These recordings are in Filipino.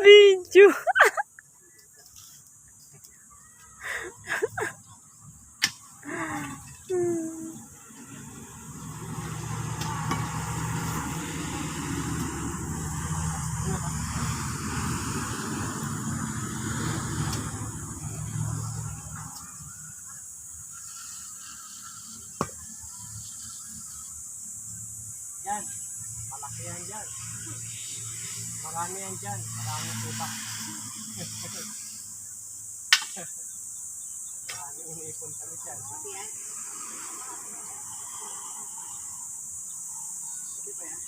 Video. Yan, malaki yan dyan. Marami yan dyan, marami tuba. Marami iniipon kami dyan. Hindi ba yan?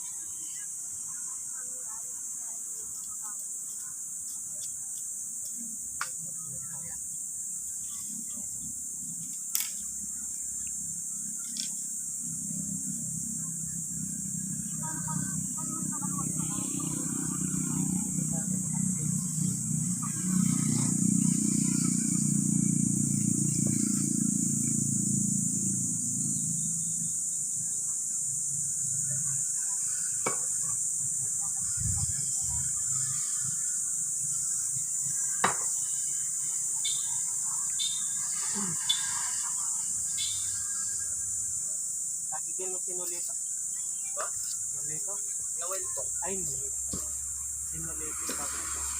Nakikita mo sinulito? Ba? Sinulito? Nawel po. Ay, sinulito. Sinulito pa ba ito?